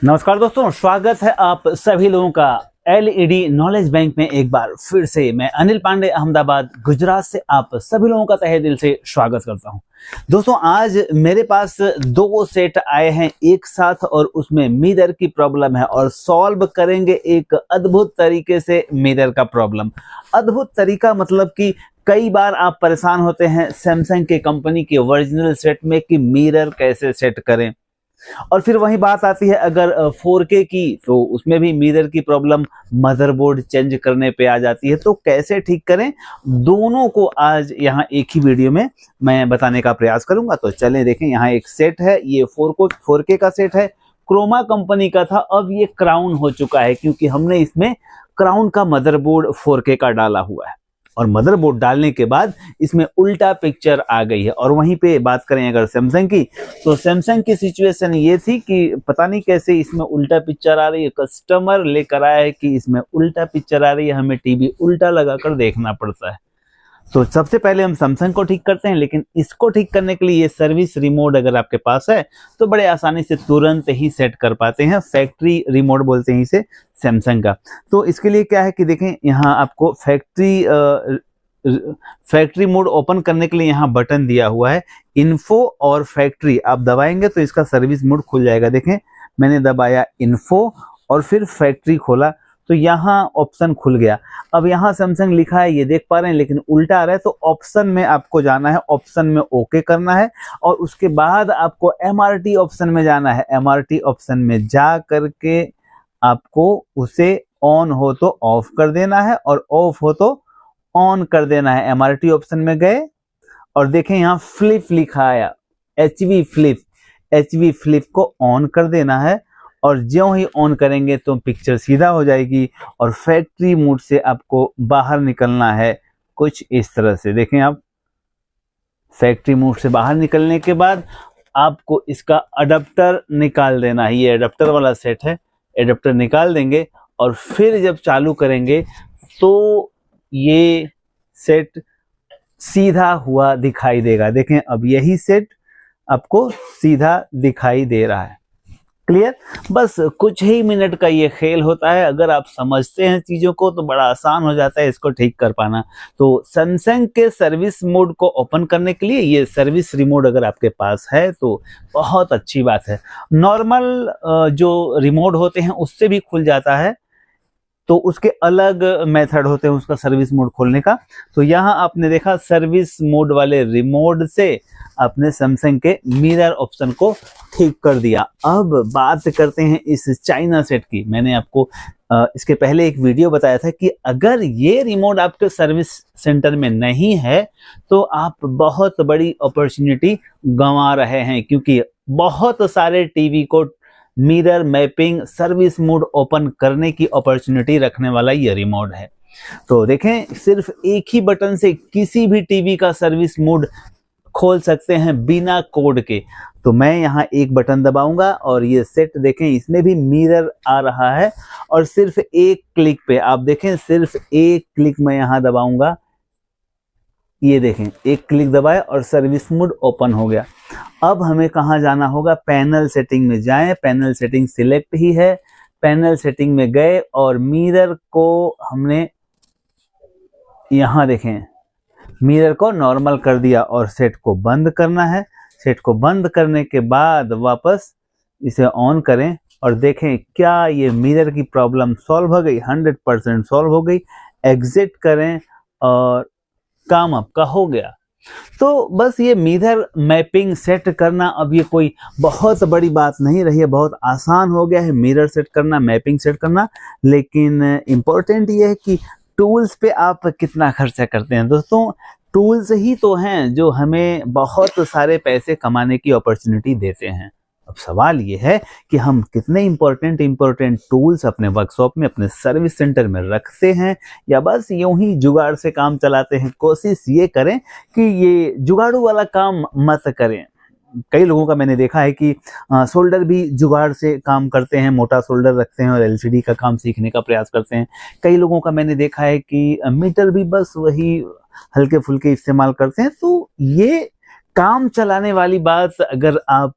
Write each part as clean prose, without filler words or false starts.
नमस्कार दोस्तों, स्वागत है आप सभी लोगों का एलईडी नॉलेज बैंक में। एक बार फिर से मैं अनिल पांडे अहमदाबाद गुजरात से आप सभी लोगों का तहे दिल से स्वागत करता हूं। दोस्तों, आज मेरे पास दो सेट आए हैं एक साथ और उसमें मिरर की प्रॉब्लम है और सॉल्व करेंगे एक अद्भुत तरीके से मिरर का प्रॉब्लम। अद्भुत तरीका मतलब कि कई बार आप परेशान होते हैं सैमसंग के कंपनी के ओरिजिनल सेट में कि मिरर कैसे सेट करें, और फिर वही बात आती है अगर 4K की, तो उसमें भी मिरर की प्रॉब्लम मदरबोर्ड चेंज करने पे आ जाती है। तो कैसे ठीक करें, दोनों को आज यहाँ एक ही वीडियो में मैं बताने का प्रयास करूंगा। तो चलें देखें, यहाँ एक सेट है, ये 4K का सेट है, क्रोमा कंपनी का था। अब ये क्राउन हो चुका है क्योंकि हमने इसमें क्राउन का मदरबोर्ड 4K का डाला हुआ है और मदरबोर्ड डालने के बाद इसमें उल्टा पिक्चर आ गई है। और वहीं पे बात करें अगर सैमसंग की, तो सैमसंग की सिचुएशन ये थी कि पता नहीं कैसे इसमें उल्टा पिक्चर आ रही है। कस्टमर लेकर आया है कि इसमें उल्टा पिक्चर आ रही है, हमें टीवी उल्टा लगाकर देखना पड़ता है। तो सबसे पहले हम सैमसंग को ठीक करते हैं, लेकिन इसको ठीक करने के लिए ये सर्विस रिमोट अगर आपके पास है तो बड़े आसानी से तुरंत ही सेट कर पाते हैं। फैक्ट्री रिमोट बोलते हैं इसे सैमसंग का। तो इसके लिए क्या है कि देखें, यहाँ आपको फैक्ट्री मोड ओपन करने के लिए यहाँ बटन दिया हुआ है, इन्फो और फैक्ट्री। आप दबाएंगे तो इसका सर्विस मोड खुल जाएगा। देखें, मैंने दबाया इन्फो और फिर फैक्ट्री खोला तो यहाँ ऑप्शन खुल गया। अब यहाँ सैमसंग लिखा है, ये देख पा रहे हैं, लेकिन उल्टा आ रहा है। तो ऑप्शन में आपको जाना है, ऑप्शन में ओके करना है और उसके बाद आपको एमआरटी ऑप्शन में जाना है। एमआरटी ऑप्शन में जा करके आपको उसे ऑन हो तो ऑफ कर देना है और ऑफ हो तो ऑन कर देना है। एमआरटी ऑप्शन में गए और देखें यहाँ फ्लिप लिखा आया, एचवी फ्लिप को ऑन कर देना है और ज्यों ही ऑन करेंगे तो पिक्चर सीधा हो जाएगी और फैक्ट्री मोड से आपको बाहर निकलना है कुछ इस तरह से। देखें, आप फैक्ट्री मोड से बाहर निकलने के बाद आपको इसका अडेप्टर निकाल देना है। ये अडेप्टर वाला सेट है, एडेप्टर निकाल देंगे और फिर जब चालू करेंगे तो ये सेट सीधा हुआ दिखाई देगा। देखें, अब यही सेट आपको सीधा दिखाई दे रहा है। क्लियर? बस कुछ ही मिनट का ये खेल होता है। अगर आप समझते हैं चीजों को तो बड़ा आसान हो जाता है इसको ठीक कर पाना। तो सैमसंग के सर्विस मोड को ओपन करने के लिए ये सर्विस रिमोट अगर आपके पास है तो बहुत अच्छी बात है। नॉर्मल जो रिमोट होते हैं उससे भी खुल जाता है, तो उसके अलग मेथड होते हैं उसका सर्विस मोड खोलने का। तो यहाँ आपने देखा सर्विस मोड वाले रिमोट से आपने सैमसंग के मिरर ऑप्शन को ठीक कर दिया। अब बात करते हैं इस चाइना सेट की। मैंने आपको इसके पहले एक वीडियो बताया था कि अगर ये रिमोट आपके सर्विस सेंटर में नहीं है तो आप बहुत बड़ी अपॉर्चुनिटी गंवा रहे हैं, क्योंकि बहुत सारे टीवी को mirror mapping service mode open करने की अपॉर्चुनिटी रखने वाला ये रिमोट है। तो देखें, सिर्फ एक ही बटन से किसी भी टीवी का सर्विस मोड खोल सकते हैं बिना कोड के। तो मैं यहाँ एक बटन दबाऊंगा और ये सेट देखें, इसमें भी मिरर आ रहा है और सिर्फ एक क्लिक पे आप देखें, सिर्फ एक क्लिक में यहाँ दबाऊंगा, ये देखें, एक क्लिक दबाए और सर्विस मोड ओपन हो गया। अब हमें कहाँ जाना होगा? पैनल सेटिंग में जाएं। पैनल सेटिंग सिलेक्ट ही है, पैनल सेटिंग में गए और मिरर को हमने यहाँ देखें मिरर को नॉर्मल कर दिया और सेट को बंद करना है। सेट को बंद करने के बाद वापस इसे ऑन करें और देखें क्या ये मिरर की प्रॉब्लम सॉल्व हो गई? 100% सॉल्व हो गई। एग्जिट करें और काम आपका हो गया। तो बस ये मिरर मैपिंग सेट करना अब ये कोई बहुत बड़ी बात नहीं रही है, बहुत आसान हो गया है मिरर सेट करना, मैपिंग सेट करना। लेकिन इम्पोर्टेंट ये है कि टूल्स पे आप कितना खर्चा करते हैं। दोस्तों, टूल्स ही तो हैं जो हमें बहुत सारे पैसे कमाने की अपॉर्चुनिटी देते हैं। अब सवाल ये है कि हम कितने इम्पोर्टेंट टूल्स अपने वर्कशॉप में, अपने सर्विस सेंटर में रखते हैं या बस यूं ही जुगाड़ से काम चलाते हैं। कोशिश ये करें कि ये जुगाड़ू वाला काम मत करें। कई लोगों का मैंने देखा है कि सोल्डर भी जुगाड़ से काम करते हैं, मोटा सोल्डर रखते हैं और एलसीडी का काम सीखने का प्रयास करते हैं। कई लोगों का मैंने देखा है कि मीटर भी बस वही हल्के फुल्के इस्तेमाल करते हैं। तो ये काम चलाने वाली बात अगर आप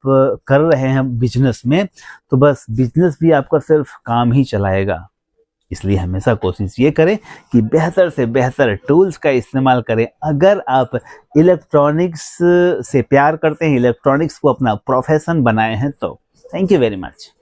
कर रहे हैं बिजनेस में, तो बस बिजनेस भी आपका सिर्फ काम ही चलाएगा। इसलिए हमेशा कोशिश ये करें कि बेहतर से बेहतर टूल्स का इस्तेमाल करें। अगर आप इलेक्ट्रॉनिक्स से प्यार करते हैं, इलेक्ट्रॉनिक्स को अपना प्रोफेशन बनाए हैं, तो थैंक यू वेरी मच।